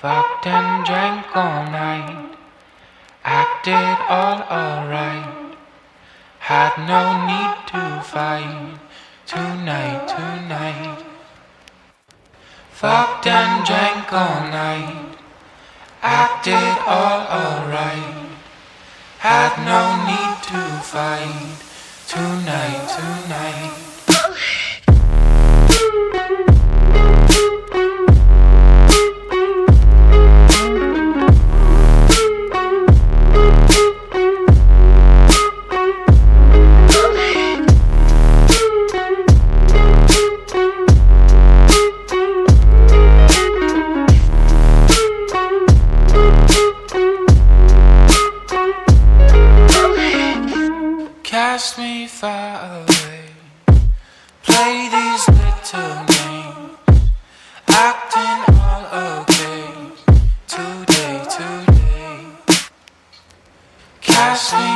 Fucked and drank all night, acted all alright. Had no need to fight tonight. Fucked and drank all night, acted all alright. Had no need to fight tonight. Cast me far away, play these little games, acting all okay today. Cast me